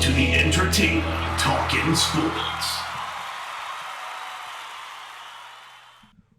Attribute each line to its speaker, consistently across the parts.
Speaker 1: to the entertaining Talkin' Sports.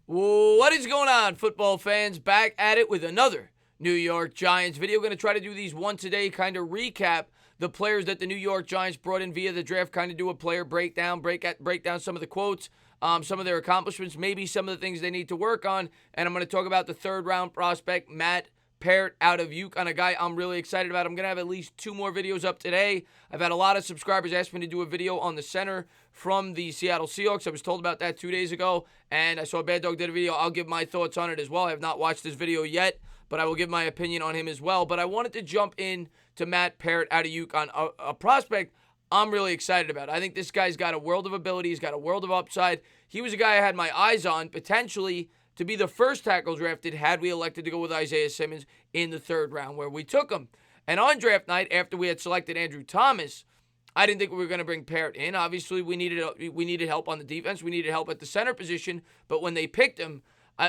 Speaker 2: What is going on, football fans? Back at it with another New York Giants video. Going to try to do these once a day, kind of recap the players that the New York Giants brought in via the draft, kind of do a player breakdown, break down some of the quotes, some of their accomplishments, maybe some of the things they need to work on. And I'm going to talk about the third-round prospect, Matt Peart out of UConn, a guy I'm really excited about. I'm going to have at least 2 more videos up today. I've had a lot of subscribers ask me to do a video on the center from the Seattle Seahawks. I was told about that 2 days ago, and I saw Bad Dog did a video. I'll give my thoughts on it as well. I have not watched this video yet, but I will give my opinion on him as well. But I wanted to jump in to Matt Peart out of UConn, a prospect I'm really excited about. I think this guy's got a world of ability. He's got a world of upside. He was a guy I had my eyes on, potentially to be the first tackle drafted had we elected to go with Isaiah Simmons in the 3rd round where we took him. And on draft night, after we had selected Andrew Thomas, I didn't think we were going to bring Peart in. Obviously, we needed help on the defense. We needed help at the center position. But when they picked him,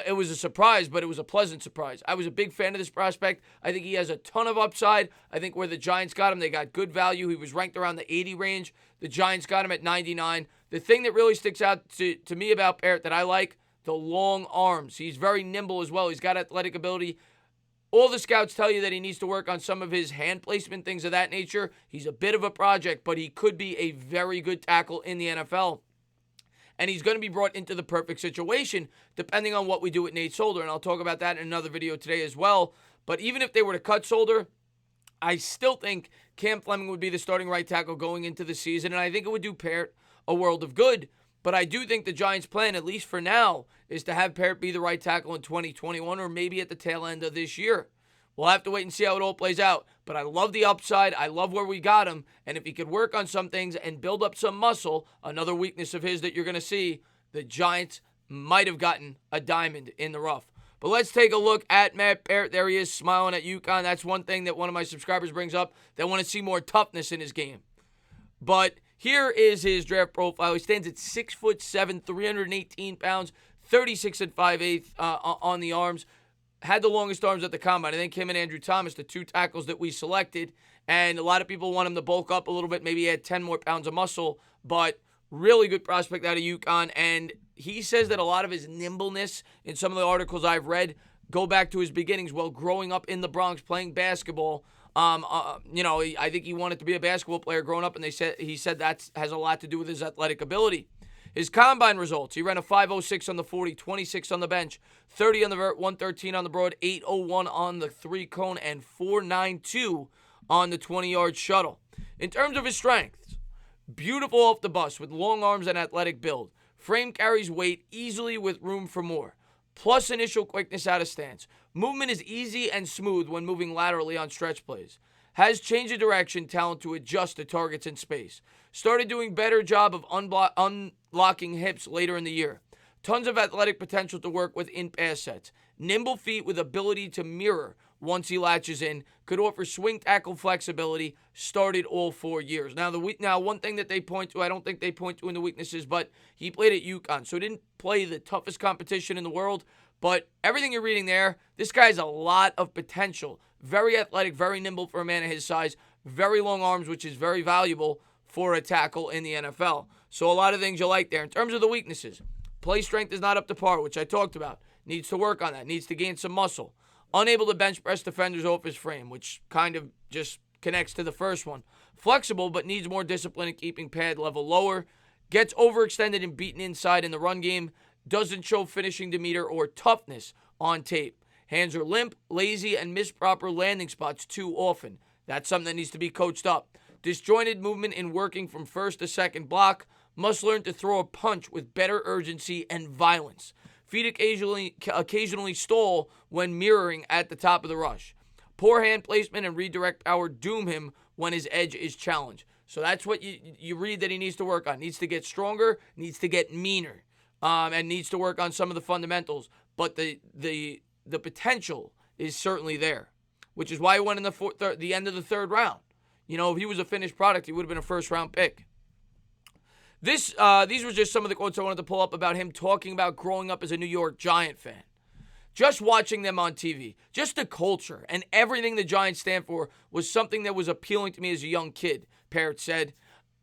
Speaker 2: it was a surprise, but it was a pleasant surprise. I was a big fan of this prospect. I think he has a ton of upside. I think where the Giants got him, they got good value. He was ranked around the 80 range. The Giants got him at 99. The thing that really sticks out to me about Peart that I like, the long arms. He's very nimble as well. He's got athletic ability. All the scouts tell you that he needs to work on some of his hand placement, things of that nature. He's a bit of a project, but he could be a very good tackle in the NFL. And he's going to be brought into the perfect situation depending on what we do with Nate Solder. And I'll talk about that in another video today as well. But even if they were to cut Solder, I still think Cam Fleming would be the starting right tackle going into the season. And I think it would do Peart a world of good. But I do think the Giants' plan, at least for now, is to have Peart be the right tackle in 2021 or maybe at the tail end of this year. We'll have to wait and see how it all plays out. But I love the upside. I love where we got him. And if he could work on some things and build up some muscle, another weakness of his that you're going to see, the Giants might have gotten a diamond in the rough. But let's take a look at Matt Peart. There he is smiling at UConn. That's one thing that one of my subscribers brings up. They want to see more toughness in his game. But here is his draft profile. He stands at 6'7", 318 pounds, 36 5/8 on the arms. Had the longest arms at the combine. I think him and Andrew Thomas, the 2 tackles that we selected. And a lot of people want him to bulk up a little bit, maybe add 10 more pounds of muscle. But really good prospect out of UConn. And he says that a lot of his nimbleness in some of the articles I've read go back to his beginnings while growing up in the Bronx playing basketball. I think he wanted to be a basketball player growing up, and he said that has a lot to do with his athletic ability. His combine results, he ran a 5.06 on the 40, 26 on the bench, 30 on the vert, 113 on the broad, 8.01 on the 3-cone, and 4.92 on the 20-yard shuttle. In terms of his strengths, beautiful off the bus with long arms and athletic build. Frame carries weight easily with room for more. Plus initial quickness out of stance. Movement is easy and smooth when moving laterally on stretch plays. Has change of direction talent to adjust to targets in space. Started doing better job of unlocking hips later in the year. Tons of athletic potential to work with in pass sets. Nimble feet with ability to mirror once he latches in. Could offer swing tackle flexibility. Started all 4 years. Now, one thing that they point to, I don't think they point to in the weaknesses, but he played at UConn, so he didn't play the toughest competition in the world. But everything you're reading there, this guy has a lot of potential. Very athletic, very nimble for a man of his size. Very long arms, which is very valuable for a tackle in the NFL. So a lot of things you like there. In terms of the weaknesses, play strength is not up to par, which I talked about. Needs to work on that. Needs to gain some muscle. Unable to bench press defenders off his frame, which kind of just connects to the first one. Flexible, but needs more discipline in keeping pad level lower. Gets overextended and beaten inside in the run game. Doesn't show finishing demeanor or toughness on tape. Hands are limp, lazy, and miss proper landing spots too often. That's something that needs to be coached up. Disjointed movement in working from first to second block. Must learn to throw a punch with better urgency and violence. Feet occasionally stall when mirroring at the top of the rush. Poor hand placement and redirect power doom him when his edge is challenged. So that's what you read that he needs to work on. Needs to get stronger, needs to get meaner, and needs to work on some of the fundamentals. But the potential is certainly there, which is why he went in the end of the 3rd round. You know, if he was a finished product, he would have been a first-round pick. These were just some of the quotes I wanted to pull up about him talking about growing up as a New York Giant fan. Just watching them on TV, just the culture and everything the Giants stand for was something that was appealing to me as a young kid. Peart said,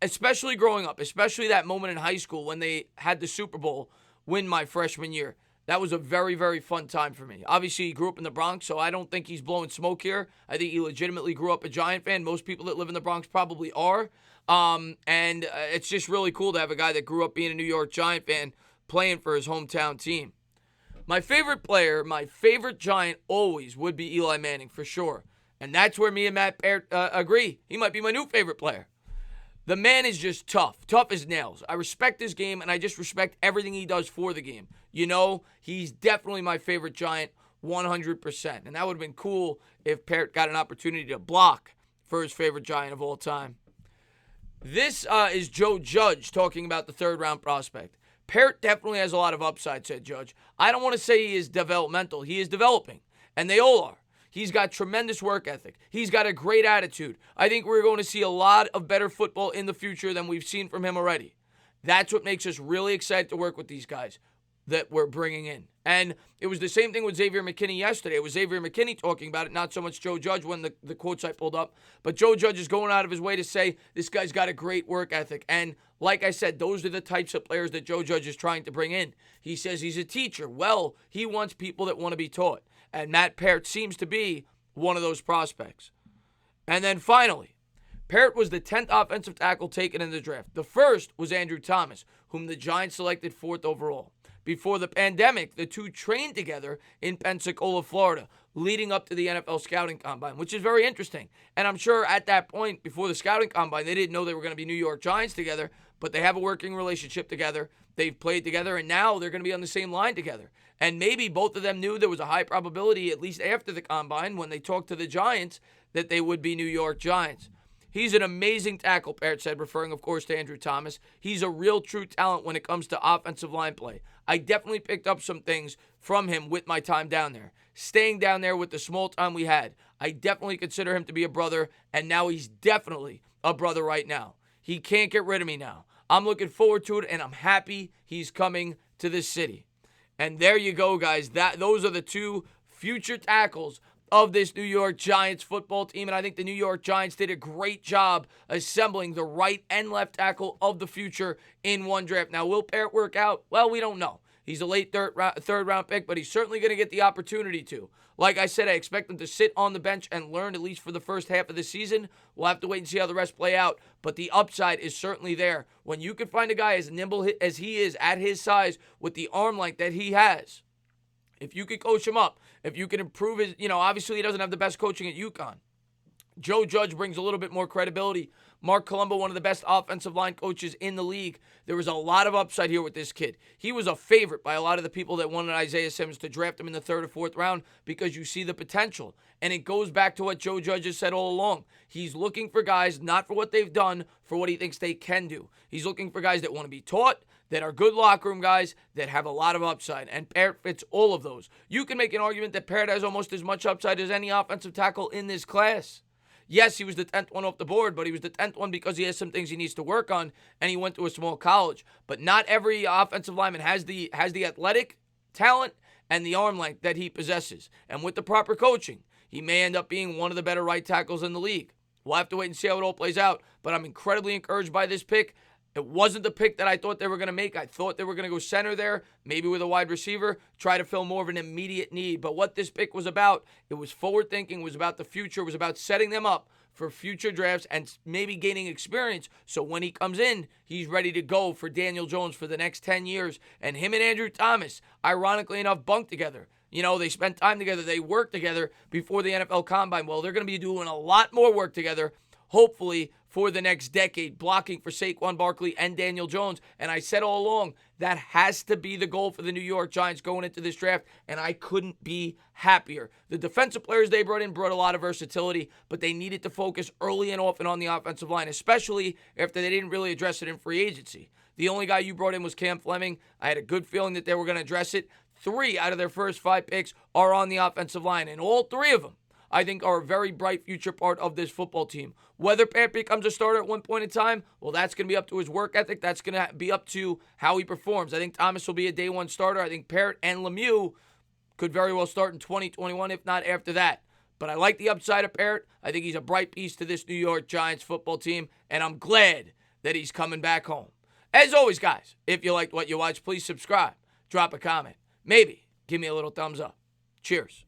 Speaker 2: especially growing up, especially that moment in high school when they had the Super Bowl win my freshman year. That was a very, very fun time for me. Obviously, he grew up in the Bronx, so I don't think he's blowing smoke here. I think he legitimately grew up a Giant fan. Most people that live in the Bronx probably are. And it's just really cool to have a guy that grew up being a New York Giant fan playing for his hometown team. My favorite player, my favorite Giant always would be Eli Manning, for sure. And that's where me and Matt Peart agree. He might be my new favorite player. The man is just tough as nails. I respect his game, and I just respect everything he does for the game. You know, he's definitely my favorite Giant, 100%. And that would have been cool if Peart got an opportunity to block for his favorite Giant of all time. This is Joe Judge talking about the third-round prospect. Peart definitely has a lot of upside, said Judge. I don't want to say he is developmental. He is developing, and they all are. He's got tremendous work ethic. He's got a great attitude. I think we're going to see a lot of better football in the future than we've seen from him already. That's what makes us really excited to work with these guys that we're bringing in. And it was the same thing with Xavier Mckinney yesterday. It was Xavier Mckinney talking about it, not so much Joe Judge when the quotes I pulled up. But Joe Judge is going out of his way to say this guy's got a great work ethic. And like I said, those are the types of players that Joe Judge is trying to bring in. He says he's a teacher. Well, he wants people that want to be taught. And Matt Peart seems to be one of those prospects. And then finally, Peart was the 10th offensive tackle taken in the draft. The first was Andrew Thomas, whom the Giants selected 4th overall. Before the pandemic, the two trained together in Pensacola, Florida, leading up to the NFL Scouting Combine, which is very interesting. And I'm sure at that point, before the Scouting Combine, they didn't know they were going to be New York Giants together, but they have a working relationship together. They've played together, and now they're going to be on the same line together. And maybe both of them knew there was a high probability, at least after the Combine, when they talked to the Giants, that they would be New York Giants. He's an amazing tackle, Peart said, referring, of course, to Andrew Thomas. He's a real true talent when it comes to offensive line play. I definitely picked up some things from him with my time down there. Staying down there with the small time we had, I definitely consider him to be a brother, and now he's definitely a brother right now. He can't get rid of me now. I'm looking forward to it, and I'm happy he's coming to this city. And there you go, guys. Those are the two future tackles of this New York Giants football team. And I think the New York Giants did a great job assembling the right and left tackle of the future in one draft. Now, will Peart work out? Well, we don't know. He's a late third round pick, but he's certainly going to get the opportunity to. Like I said, I expect him to sit on the bench and learn at least for the first half of the season. We'll have to wait and see how the rest play out, but the upside is certainly there. When you can find a guy as nimble as he is at his size with the arm length that he has, if you could coach him up, if you can improve his, obviously he doesn't have the best coaching at UConn. Joe Judge brings a little bit more credibility. Mark Colombo, one of the best offensive line coaches in the league. There was a lot of upside here with this kid. He was a favorite by a lot of the people that wanted Isaiah Simmons to draft him in the 3rd or 4th round because you see the potential. And it goes back to what Joe Judge has said all along. He's looking for guys not for what they've done, for what he thinks they can do. He's looking for guys that want to be taught, that are good locker room guys, that have a lot of upside. And Peart fits all of those. You can make an argument that Peart has almost as much upside as any offensive tackle in this class. Yes, he was the 10th one off the board, but he was the 10th one because he has some things he needs to work on, and he went to a small college. But not every offensive lineman has the athletic talent and the arm length that he possesses. And with the proper coaching, he may end up being one of the better right tackles in the league. We'll have to wait and see how it all plays out, but I'm incredibly encouraged by this pick. It wasn't the pick that I thought they were going to make. I thought they were going to go center there, maybe with a wide receiver, try to fill more of an immediate need. But what this pick was about, it was forward thinking, it was about the future, it was about setting them up for future drafts and maybe gaining experience. So when he comes in, he's ready to go for Daniel Jones for the next 10 years. And him and Andrew Thomas, ironically enough, bunked together. They spent time together. They worked together before the NFL Combine. Well, they're going to be doing a lot more work together, hopefully, for the next decade, blocking for Saquon Barkley and Daniel Jones. And I said all along, that has to be the goal for the New York Giants going into this draft, and I couldn't be happier. The defensive players they brought in brought a lot of versatility, but they needed to focus early and often on the offensive line, especially after they didn't really address it in free agency. The only guy you brought in was Cam Fleming. I had a good feeling that they were going to address it. 3 out of their first 5 picks are on the offensive line, and all 3 of them I think are a very bright future part of this football team. Whether Peart becomes a starter at one point in time, well, that's going to be up to his work ethic. That's going to be up to how he performs. I think Thomas will be a day 1 starter. I think Peart and Lemieux could very well start in 2021, if not after that. But I like the upside of Peart. I think he's a bright piece to this New York Giants football team, and I'm glad that he's coming back home. As always, guys, if you liked what you watched, please subscribe, drop a comment, maybe give me a little thumbs up. Cheers.